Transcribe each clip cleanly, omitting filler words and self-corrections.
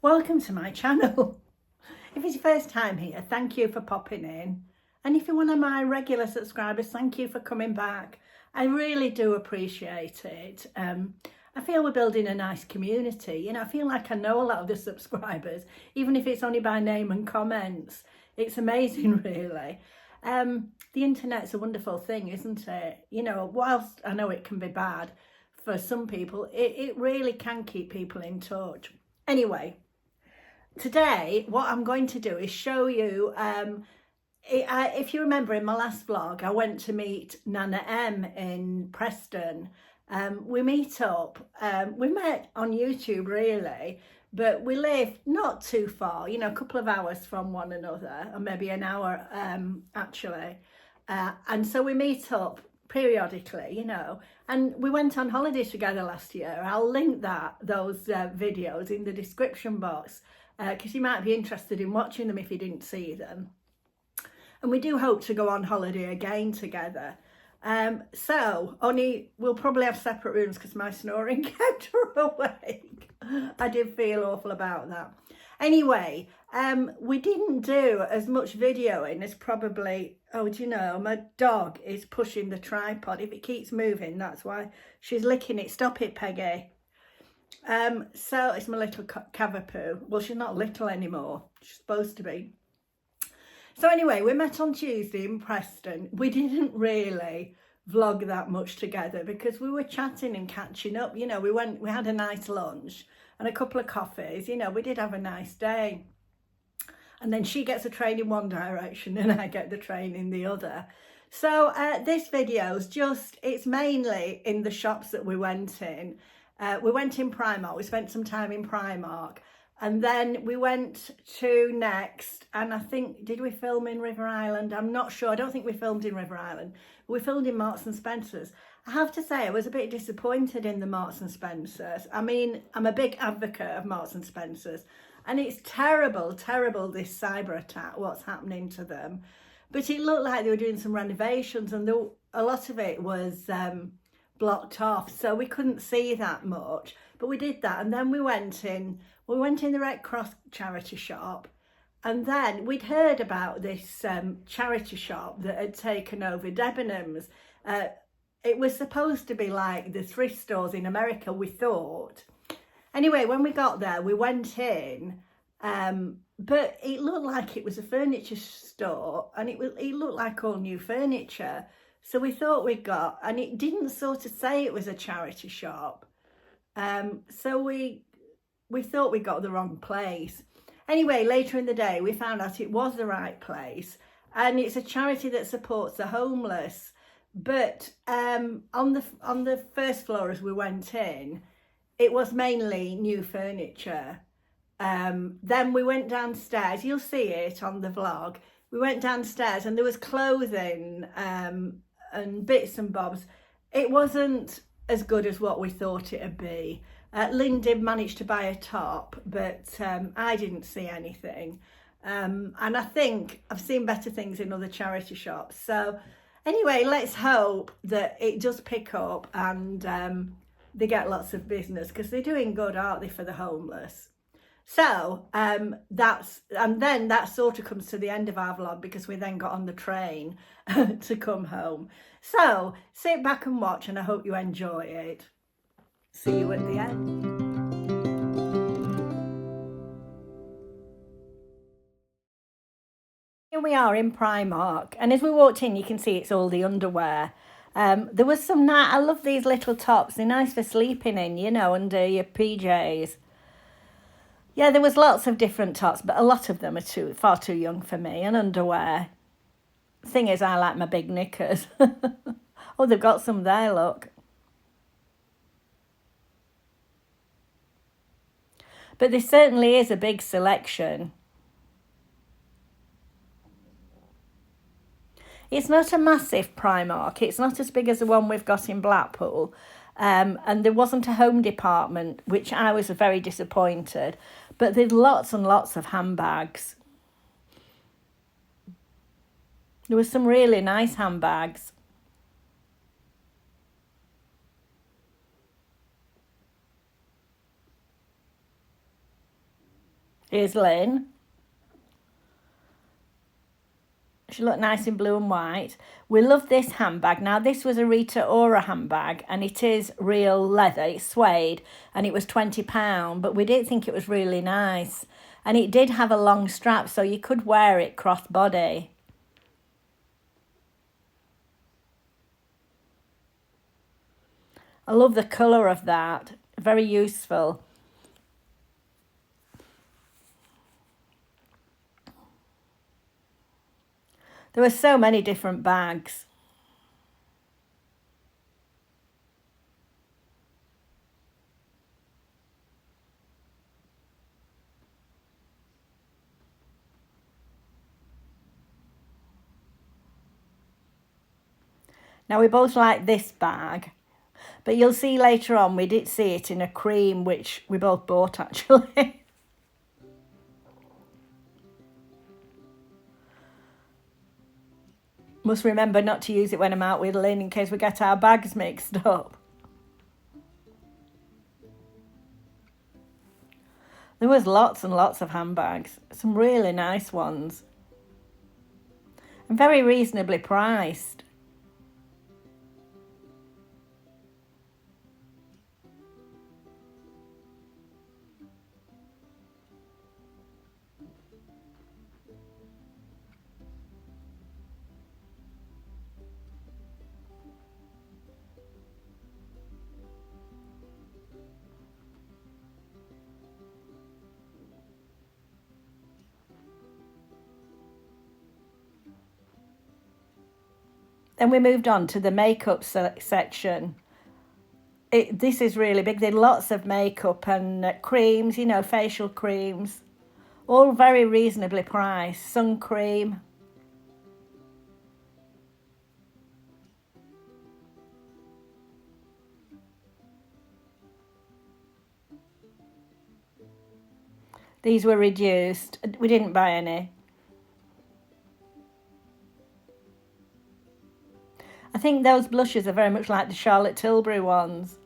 Welcome to my channel. If it's your first time here, thank you for popping in. And if you're one of my regular subscribers, thank you for coming back. I really do appreciate it. I feel we're building a nice community. You know, I feel like I know a lot of the subscribers, even if it's only by name and comments. It's amazing, really. The internet's a wonderful thing, isn't it? You know, whilst I know it can be bad for some people, it really can keep people in touch. Anyway, today what I'm going to do is show you, if you remember in my last vlog, I went to meet Nanna-M in Preston. We meet up, we met on YouTube really, but we live not too far, you know, a couple of hours from one another, or maybe an hour actually. And so we meet up periodically, you know, and we went on holiday together last year. I'll link those videos in the description box because you might be interested in watching them if you didn't see them. And we do hope to go on holiday again together. So only we'll probably have separate rooms because my snoring kept her awake. I did feel awful about that. Anyway, we didn't do as much videoing as probably, oh, do you know, my dog is pushing the tripod. If it keeps moving, that's why she's licking it. Stop it, Peggy. So it's my little cavapoo. Well, she's not little anymore. She's supposed to be. So anyway, we met on Tuesday in Preston. We didn't really vlog that much together because we were chatting and catching up. You know, we had a nice lunch and a couple of coffees. You know, we did have a nice day. And then she gets a train in one direction and I get the train in the other. So this video's just, it's mainly in the shops that we went in. We went in Primark. We spent some time in Primark. And then we went to Next, and I think, did we film in River Island? I'm not sure. I don't think we filmed in River Island. We filmed in Marks and Spencer's. I have to say, I was a bit disappointed in the Marks and Spencer's. I mean, I'm a big advocate of Marks and Spencer's, and it's terrible, terrible, this cyber attack, what's happening to them. But it looked like they were doing some renovations, and a lot of it was blocked off, so we couldn't see that much. But we did that, and then we went in the Red Cross charity shop, and then we'd heard about this charity shop that had taken over Debenhams. It was supposed to be like the thrift stores in America, we thought. Anyway, when we got there, we went in, but it looked like it was a furniture store, and it looked like all new furniture. So we thought we'd got, and it didn't sort of say it was a charity shop. So we thought we got the wrong place. Anyway, later in the day, we found out it was the right place, and it's a charity that supports the homeless. But on the first floor as we went in, it was mainly new furniture. Then we went downstairs. You'll see it on the vlog. We went downstairs, and there was clothing and bits and bobs. It wasn't as good as what we thought it'd be. Lynn did manage to buy a top, but I didn't see anything. And I think I've seen better things in other charity shops. So anyway, let's hope that it does pick up and they get lots of business, because they're doing good, aren't they, for the homeless? So and then that sort of comes to the end of our vlog, because we then got on the train to come home. So sit back and watch, and I hope you enjoy it. See you at the end. Here we are in Primark, and as we walked in, you can see it's all the underwear. There was some I love these little tops. They're nice for sleeping in, you know, under your PJs. Yeah, there was lots of different tops, but a lot of them are far too young for me, and underwear. Thing is, I like my big knickers. Oh, they've got some there, look. But there certainly is a big selection. It's not a massive Primark. It's not as big as the one we've got in Blackpool. And there wasn't a home department, which I was very disappointed. But there's lots and lots of handbags. There were some really nice handbags. Here's Lynn. She looked nice in blue and white. We love this handbag. Now, this was a Rita Ora handbag, and it is real leather. It's suede, and it was £20, but we did think it was really nice. And it did have a long strap, so you could wear it crossbody. I love the colour of that. Very useful. There were so many different bags. Now, we both like this bag, but you'll see later on we did see it in a cream, which we both bought actually. Must remember not to use it when I'm out with Lynn in case we get our bags mixed up. There was lots and lots of handbags, some really nice ones, and very reasonably priced. Then we moved on to the makeup section. This is really big. There's lots of makeup and creams, you know, facial creams. All very reasonably priced. Sun cream. These were reduced. We didn't buy any. I think those blushes are very much like the Charlotte Tilbury ones.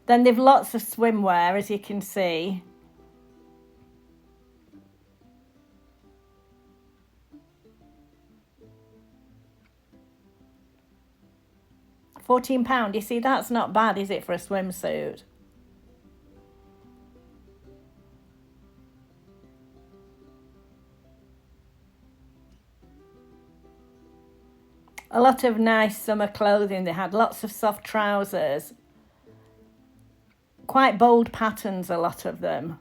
Then they've lots of swimwear, as you can see. £14, you see, that's not bad, is it, for a swimsuit? A lot of nice summer clothing. They had lots of soft trousers. Quite bold patterns, a lot of them.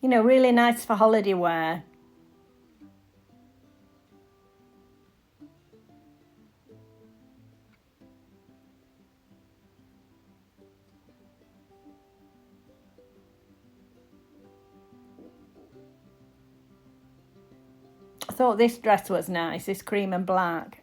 You know, really nice for holiday wear. I thought this dress was nice, this cream and black.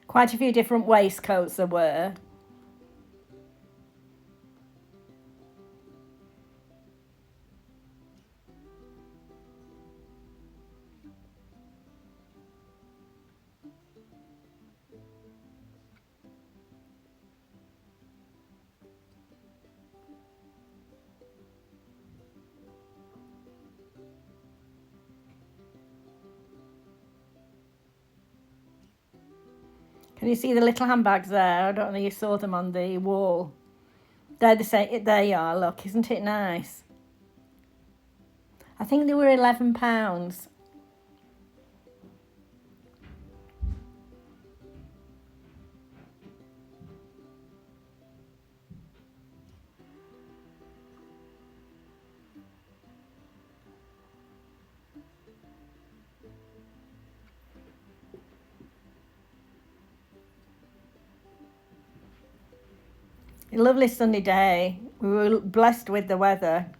Quite a few different waistcoats there were. Can you see the little handbags there? I don't know if you saw them on the wall. They're the same. There you are, look. Isn't it nice? I think they were £11. A lovely sunny day. We were blessed with the weather.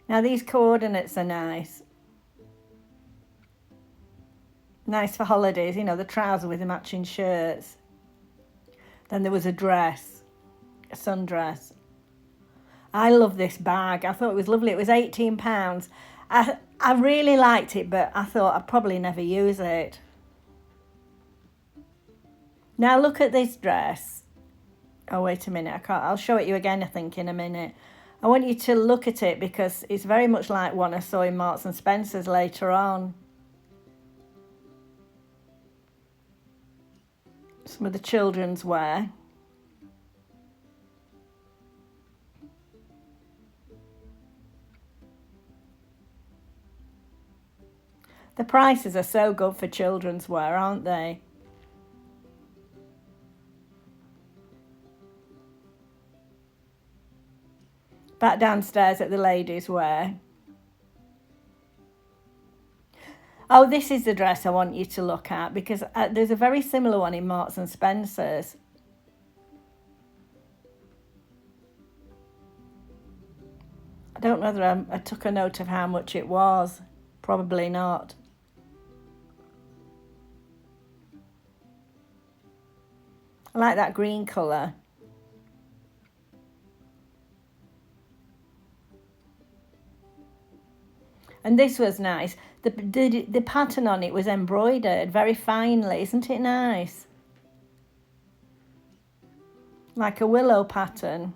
Now these coordinates are nice. Nice for holidays, you know, the trouser with the matching shirts. Then there was a dress, a sundress. I love this bag. I thought it was lovely. It was £18. I really liked it, but I thought I'd probably never use it. Now look at this dress. Oh, wait a minute. I'll show it you again, I think, in a minute. I want you to look at it because it's very much like one I saw in Marks and Spencer's later on. Some of the children's wear. The prices are so good for children's wear, aren't they? Back downstairs at the ladies' wear. Oh, this is the dress I want you to look at because there's a very similar one in Marks and Spencer's. I don't know whether I took a note of how much it was. Probably not. I like that green colour. And this was nice. The pattern on it was embroidered very finely. Isn't it nice? Like a willow pattern.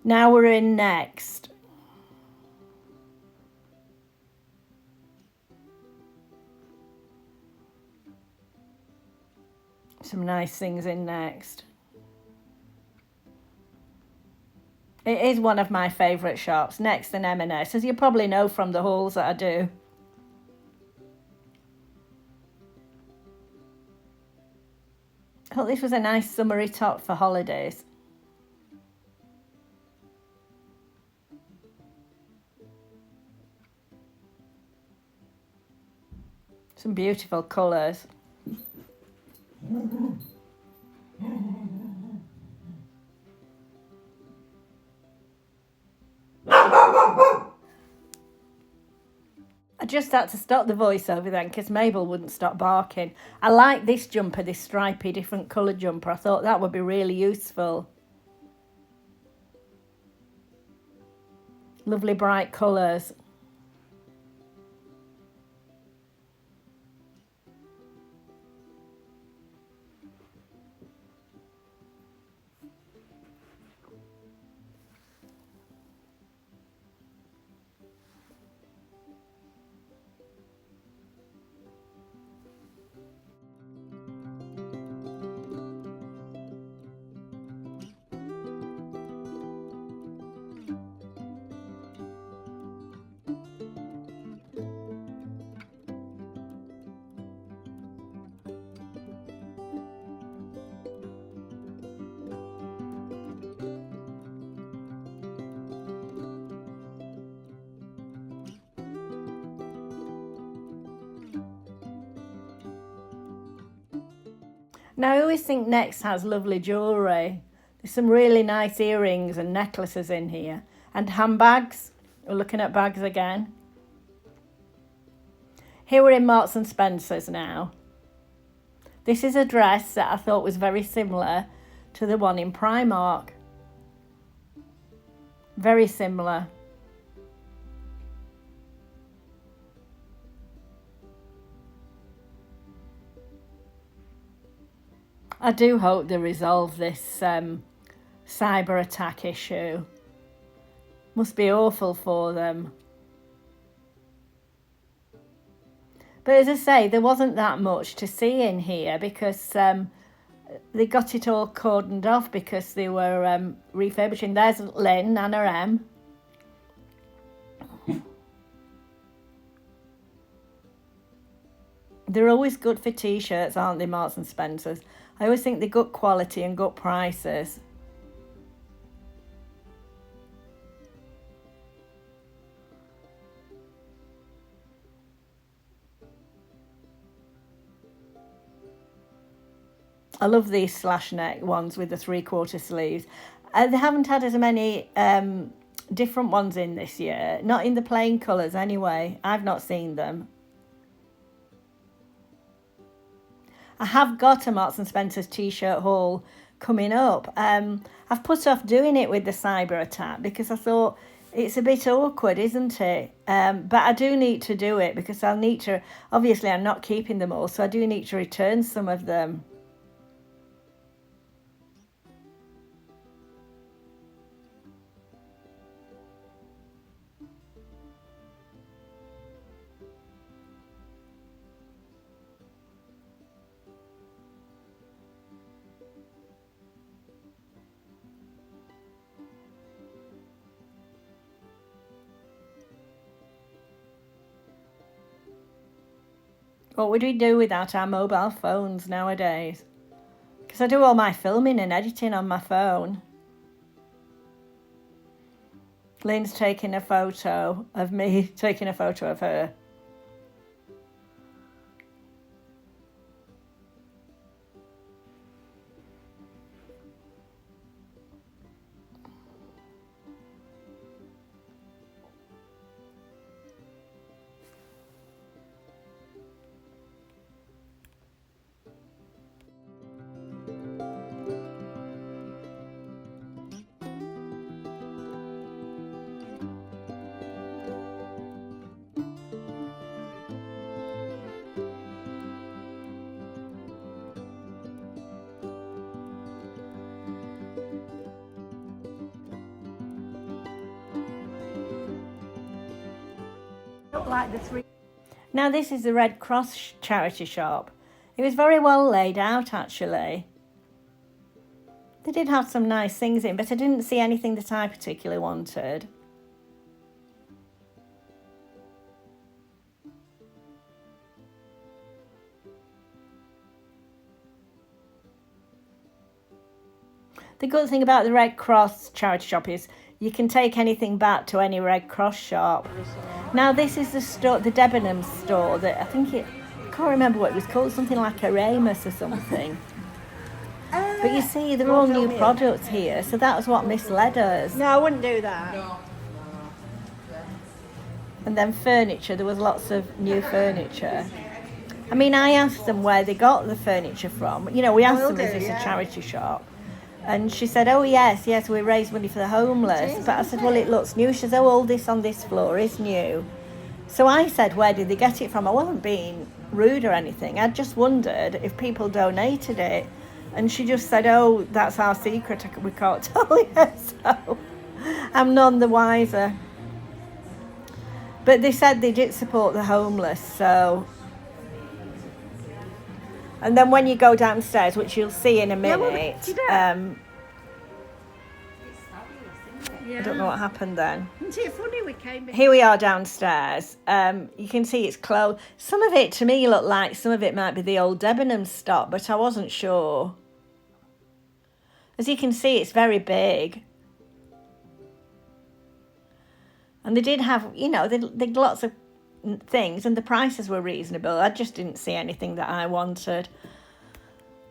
Now we're in next. Some nice things in next. It is one of my favourite shops, Next and M&S, as you probably know from the hauls that I do. I thought this was a nice summery top for holidays. Some beautiful colours. I just had to stop the voiceover then because Mabel wouldn't stop barking. I like this jumper, this stripy, different colour jumper. I thought that would be really useful. Lovely bright colours. Now, I always think Next has lovely jewellery. There's some really nice earrings and necklaces in here. And handbags. We're looking at bags again. Here we're in Marks and Spencer's now. This is a dress that I thought was very similar to the one in Primark. Very similar. I do hope they resolve this cyber attack issue. Must be awful for them. But as I say, there wasn't that much to see in here because they got it all cordoned off because they were refurbishing. There's Lynn, Nanna-M. They're always good for t-shirts, aren't they, Marks and Spencer's? I always think they're good quality and good prices. I love these slash neck ones with the 3/4 sleeves. They haven't had as many different ones in this year. Not in the plain colours anyway. I've not seen them. I have got a Marks and Spencer's t-shirt haul coming up. I've put off doing it with the cyber attack because I thought it's a bit awkward, isn't it? But I do need to do it because I'll need to, obviously I'm not keeping them all, so I do need to return some of them. What would we do without our mobile phones nowadays? Because I do all my filming and editing on my phone. Lynn's taking a photo of me, taking a photo of her. Like the three. Now this is the Red Cross charity shop. It was very well laid out actually. They did have some nice things in, but I didn't see anything that I particularly wanted. The good thing about the Red Cross charity shop is you can take anything back to any Red Cross shop. Now this is the store, the Debenhams store, that I can't remember what it was called, something like a Ramus or something. But you see, they're all new products here, so that was what misled us. No, I wouldn't do that. No. And then furniture, there was lots of new furniture. I mean, I asked them where they got the furniture from. You know, we asked them, is this a charity shop? And she said, oh yes, we raise money for the homeless. But I said, well, it looks new. She said, oh, all this on this floor is new. So I said, where did they get it from? I wasn't being rude or anything. I just wondered if people donated it. And she just said, oh, that's our secret. We can't tell you. So I'm none the wiser. But they said they did support the homeless, so. And then when you go downstairs, which you'll see in a minute, I don't know what happened then. Isn't it funny we came in? Here we are downstairs. You can see it's closed. Some of it to me looked like some of it might be the old Debenhams stock, but I wasn't sure. As you can see, it's very big. And they did have, you know, they did lots of things and the prices were reasonable. I just didn't see anything that I wanted.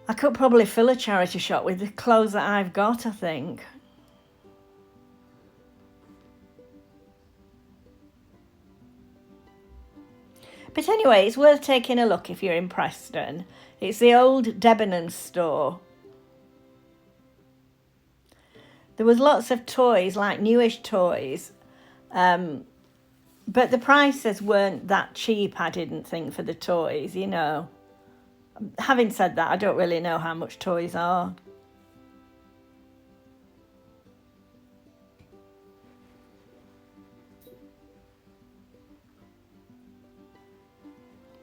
I could probably fill a charity shop with the clothes that I've got, I think. But anyway, it's worth taking a look if you're in Preston. It's the old Debenhams store. There was lots of toys, like newish toys. But the prices weren't that cheap, I didn't think, for the toys, you know. Having said that, I don't really know how much toys are.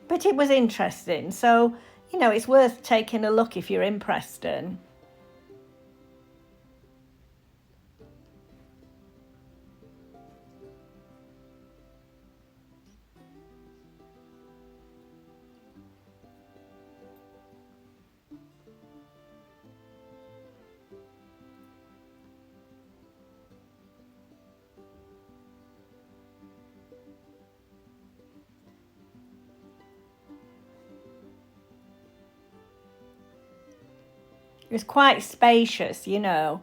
But it was interesting, so, you know, it's worth taking a look if you're in Preston. It was quite spacious, you know.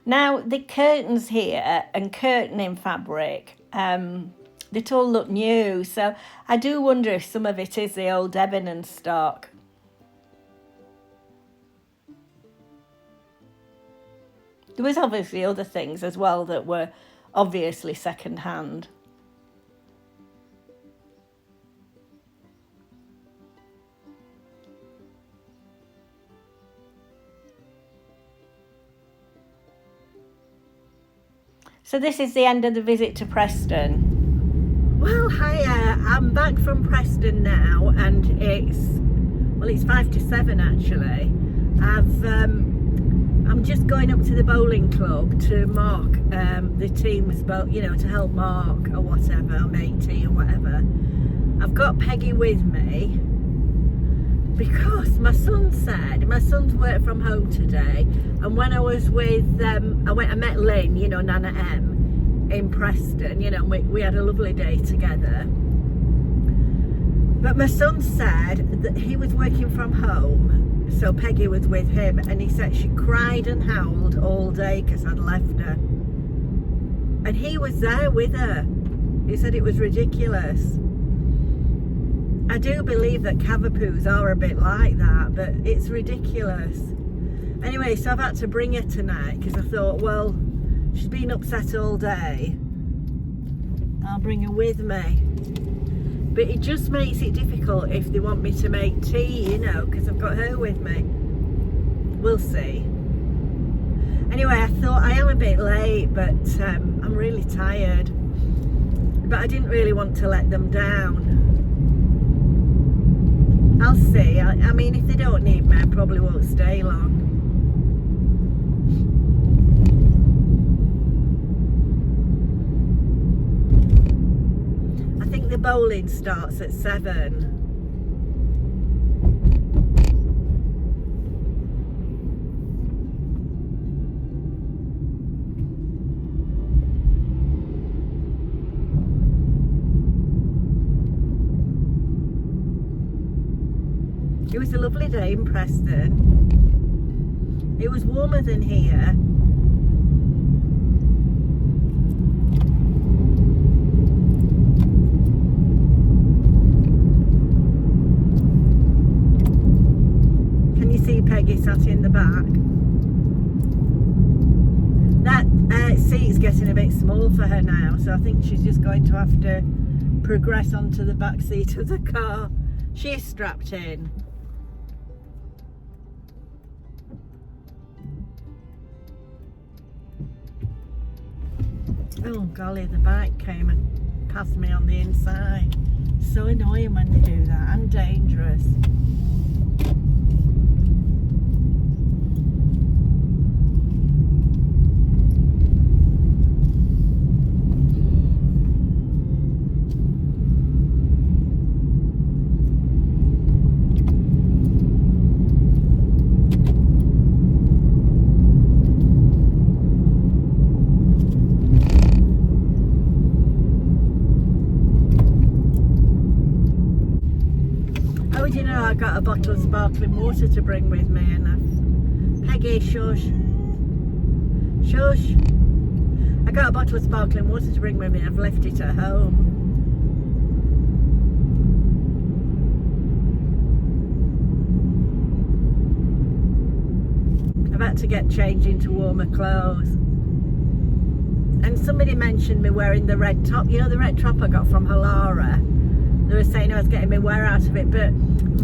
Now, the curtains here and curtaining fabric, they all look new. So I do wonder if some of it is the old ebony stock. There was obviously other things as well that were obviously second hand. So this is the end of the visit to Preston. Well, hiya, I'm back from Preston now, and it's 5 to 7 actually. I'm just going up to the bowling club to mark the team's boat, you know, to help mark or whatever, matey or whatever. I've got Peggy with me because my son's worked from home today, and when I was with I met Lynn, you know, Nanna-M in Preston, you know, we had a lovely day together. But my son said that he was working from home, so Peggy was with him, and he said she cried and howled all day because I'd left her. And he was there with her. He said it was ridiculous. I do believe that cavapoos are a bit like that, but it's ridiculous. Anyway, so I've had to bring her tonight because I thought, well, she's been upset all day. I'll bring her with me. But it just makes it difficult if they want me to make tea, you know, because I've got her with me. We'll see. Anyway, I thought I am a bit late, but I'm really tired. But I didn't really want to let them down. I'll see. I mean, if they don't need me, I probably won't stay long. I think the bowling starts at 7. It was a lovely day in Preston. It was warmer than here. Can you see Peggy sat in the back? That seat's getting a bit small for her now, so I think she's just going to have to progress onto the back seat of the car. She is strapped in. Oh golly, the bike came and passed me on the inside. So annoying when they do that, and dangerous. You know, I got a bottle of sparkling water to bring with me, and Peggy, shush. Shush. I got a bottle of sparkling water to bring with me. I've left it at home. I've had to get changed into warmer clothes. And somebody mentioned me wearing the red top. You know, the red top I got from Halara. They were saying I was getting my wear out of it, but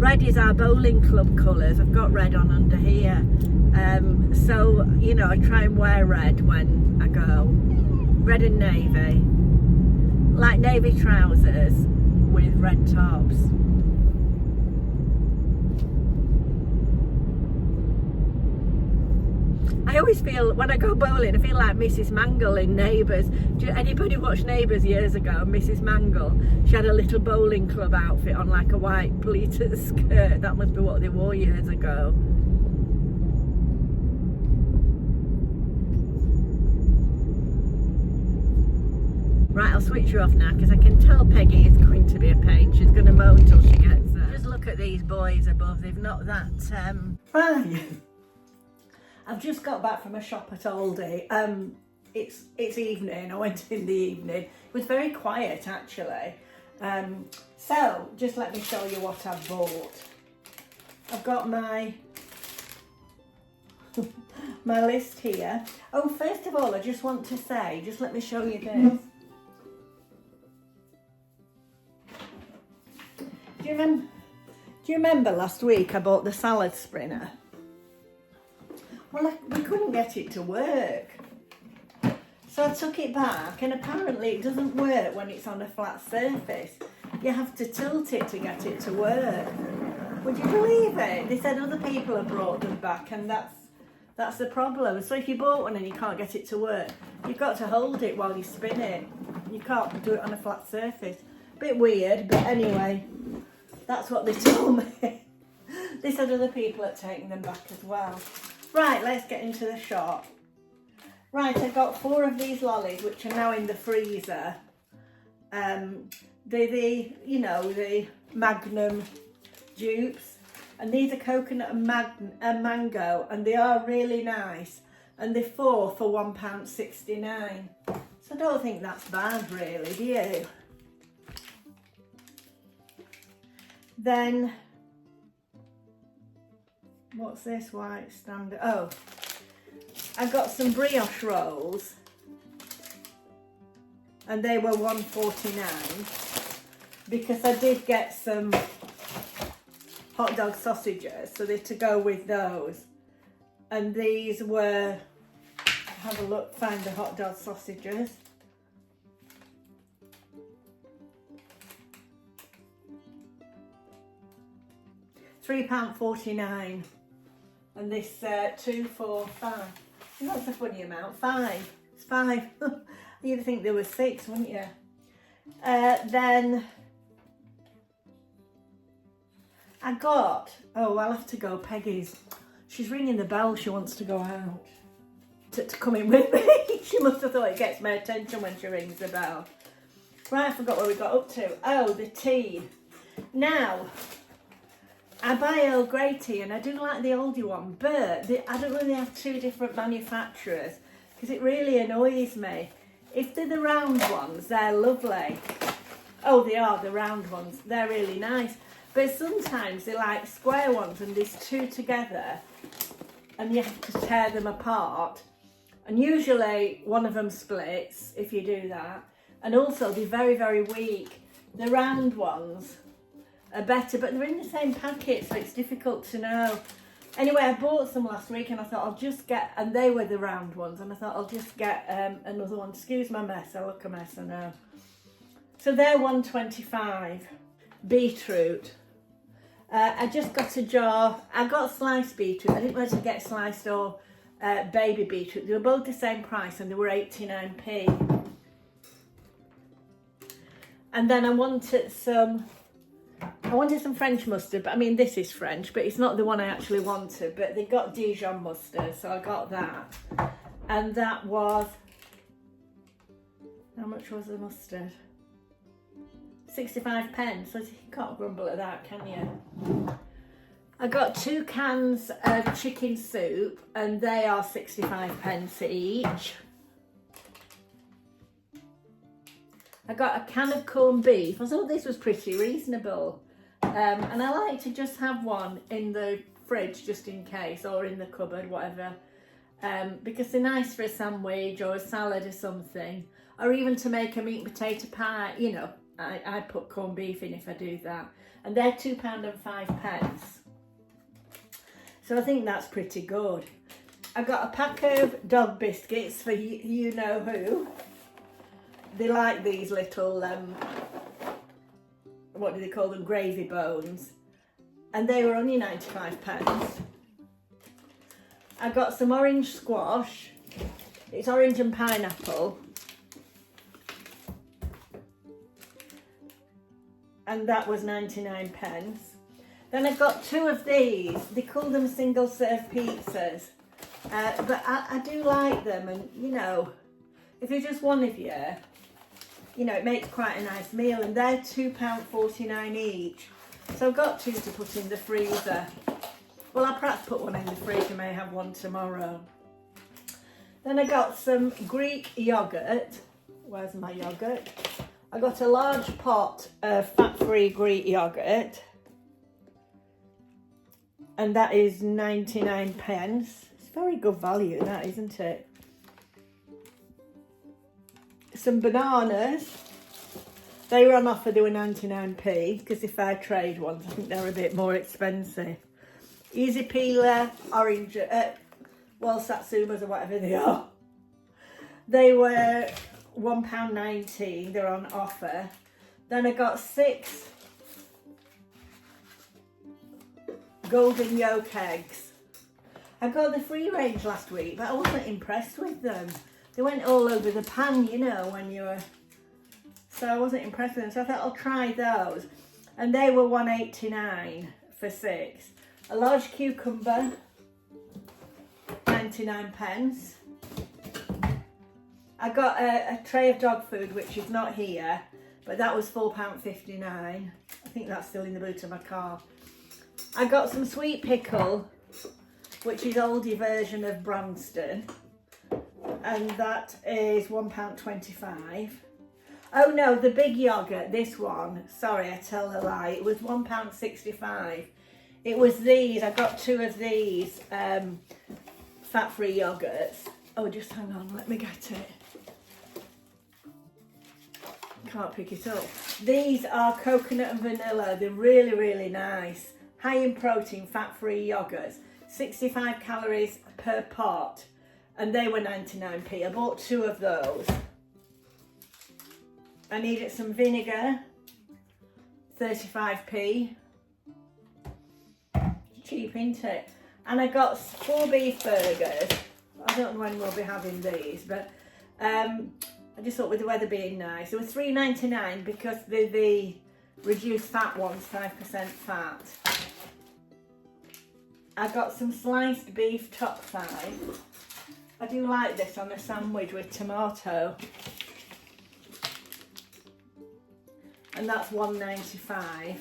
red is our bowling club colours. I've got red on under here. So, you know, I try and wear red when I go. Red and navy. Like navy trousers with red tops. I always feel, when I go bowling, I feel like Mrs. Mangle in Neighbours. Anybody watch Neighbours years ago? Mrs. Mangle, she had a little bowling club outfit on, like a white pleated skirt. That must be what they wore years ago. Right, I'll switch you off now because I can tell Peggy is going to be a pain. She's going to moan till she gets there. Just look at these boys above. They've not that... Right. I've just got back from a shop at Aldi. It's evening. I went in the evening. It was very quiet actually. So just let me show you what I've bought. I've got my my list here. Oh, first of all, I just want to say, just let me show you this. Do you remember last week I bought the salad spinner? Well, we couldn't get it to work. So I took it back, and apparently it doesn't work when it's on a flat surface. You have to tilt it to get it to work. Would you believe it? They said other people have brought them back, and that's the problem. So if you bought one and you can't get it to work, you've got to hold it while you spin it. You can't do it on a flat surface. Bit weird, but anyway, that's what they told me. They said other people had taken them back as well. Right, let's get into the shop. Right, I got 4 of these lollies, which are now in the freezer. They're the Magnum dupes, and these are coconut and mango, and they are really nice. And they're 4 for £1.69. So I don't think that's bad, really, do you? Then, what's this white standard? Oh, I got some brioche rolls, and they were £1.49 because I did get some hot dog sausages, so they're to go with those. And these were, have a look, find the hot dog sausages. £3.49, and this 2, 4, 5. That's a funny amount. 5. It's 5. You'd think there were 6, wouldn't you? Then I got. Oh, I'll have to go. Peggy's. She's ringing the bell. She wants to go out to come in with me. She must have thought it gets my attention when she rings the bell. Right, I forgot what we got up to. Oh, the tea. Now, I buy Earl Grey tea, and I do like the Aldi one, but I don't really have 2 different manufacturers because it really annoys me. If they're the round ones, they're lovely. Oh, they are, the round ones. They're really nice. But sometimes they're like square ones, and there's 2 together, and you have to tear them apart. And usually one of them splits if you do that. And also they're very, very weak. The round ones are better, but they're in the same packet, so it's difficult to know. Anyway, I bought some last week, and I thought I'll just get, and they were the round ones, and I thought I'll just get another one. Excuse my mess, I look a mess, I know. So they're £1.25. Beetroot. I just got a jar. I got sliced beetroot. I didn't know to get sliced or baby beetroot. They were both the same price, and they were 89p. And then I wanted some French mustard, but I mean, this is French, but it's not the one I actually wanted. But they got Dijon mustard, so I got that. And that was, how much was the mustard? 65p, so you can't grumble at that, can you? I got 2 cans of chicken soup, and they are 65p each. I got a can of corned beef. I thought this was pretty reasonable. And I like to just have one in the fridge just in case, or in the cupboard, whatever. Because they're nice for a sandwich or a salad or something. Or even to make a meat and potato pie. You know, I put corned beef in if I do that. And they're £2.05. So I think that's pretty good. I got a pack of dog biscuits for you know who. They like these little, what do they call them, gravy bones. And they were only 95p. I got some orange squash. It's orange and pineapple. And that was 99p. Then I got 2 of these. They call them single serve pizzas. But I do like them, and you know, if you're just one of you, you know, it makes quite a nice meal, and they're £2.49 each. So I've got 2 to put in the freezer. Well, I'll perhaps put one in the fridge. I may have one tomorrow. Then I got some Greek yogurt. Where's my yogurt? I got a large pot of fat-free Greek yogurt. And that is 99 pence. It's very good value, that, isn't it? Some bananas. They were on offer, they were 99p, because the fair trade ones, I think they're a bit more expensive. Easy peeler, orange, well, satsumas or whatever they are. They were £1.19, they're on offer. Then I got 6 golden yolk eggs. I got the free range last week, but I wasn't impressed with them. They went all over the pan, you know, when you were... So I wasn't impressed with them, so I thought I'll try those. And they were £1.89 for 6. A large cucumber, 99 pence. I got a tray of dog food, which is not here, but that was £4.59. I think that's still in the boot of my car. I got some sweet pickle, which is Aldi version of Branston, and that is £1.25. Oh no, the big yoghurt, this one, sorry, I tell a lie, it was £1.65. It was these, I got 2 of these fat-free yogurts. Oh, just hang on, let me get it. Can't pick it up. These are coconut and vanilla, they're really, really nice. High in protein, fat-free yogurts, 65 calories per pot, and they were 99p. I bought 2 of those. I needed some vinegar, 35p. Cheap, isn't it? And I got 4 beef burgers. I don't know when we'll be having these, but I just thought with the weather being nice. It was $3.99 because the reduced fat one's 5% fat. I got some sliced beef top thigh. I do like this on a sandwich with tomato. And that's $1.95.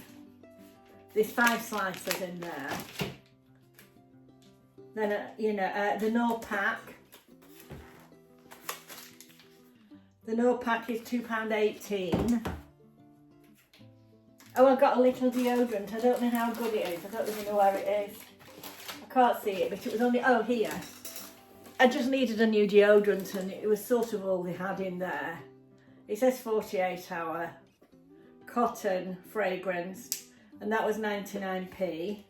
There's 5 slices in there. Then, the Knorr pack. The Knorr pack is £2.18. Oh, I got a little deodorant. I don't know how good it is. I don't even know where it is. I can't see it, but it was only, oh, here. I just needed a new deodorant and it was sort of all they had in there. It says 48 hour cotton fragrance, and that was 99p.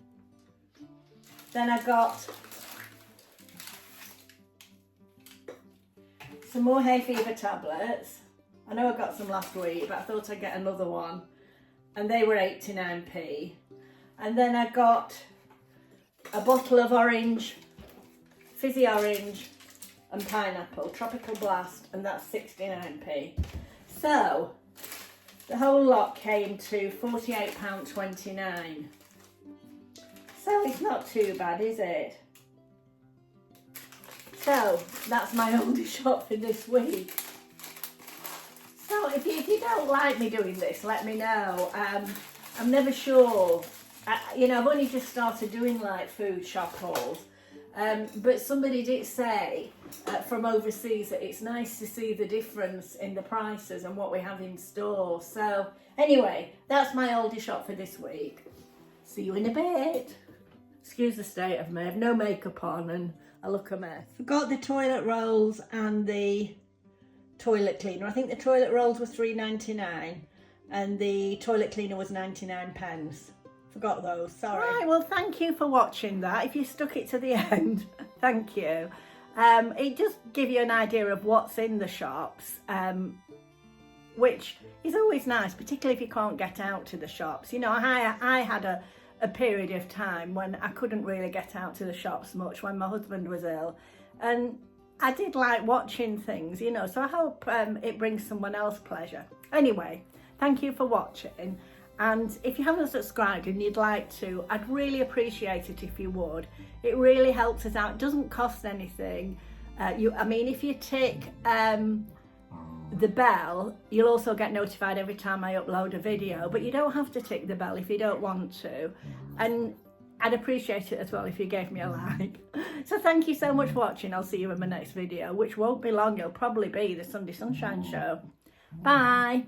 Then I got some more hay fever tablets. I know I got some last week, but I thought I'd get another one, and they were 89p. And then I got a bottle of orange, fizzy orange and pineapple, tropical blast, and that's 69p. So the whole lot came to £48.29. So it's not too bad, is it? So that's my Aldi shop for this week. So if you don't like me doing this, let me know. I'm never sure. I've only just started doing like food shop hauls. But somebody did say from overseas that it's nice to see the difference in the prices and what we have in store. So anyway, that's my Aldi shop for this week. See you in a bit. Excuse the state of me. I have no makeup on and I look a mess. Forgot the toilet rolls and the toilet cleaner. I think the toilet rolls were $3.99 and the toilet cleaner was 99 pence. Forgot those, sorry. Right, well, thank you for watching that. If you stuck it to the end, thank you. It just gives you an idea of what's in the shops, which is always nice, particularly if you can't get out to the shops. I had a period of time when I couldn't really get out to the shops much when my husband was ill. And I did like watching things, so I hope it brings someone else pleasure. Anyway, thank you for watching. And if you haven't subscribed and you'd like to, I'd really appreciate it if you would. It really helps us out. It doesn't cost anything. If you tick the bell, you'll also get notified every time I upload a video, but you don't have to tick the bell if you don't want to. And I'd appreciate it as well if you gave me a like. So thank you so much for watching. I'll see you in my next video, which won't be long. It'll probably be the Sunday Sunshine Show. Bye.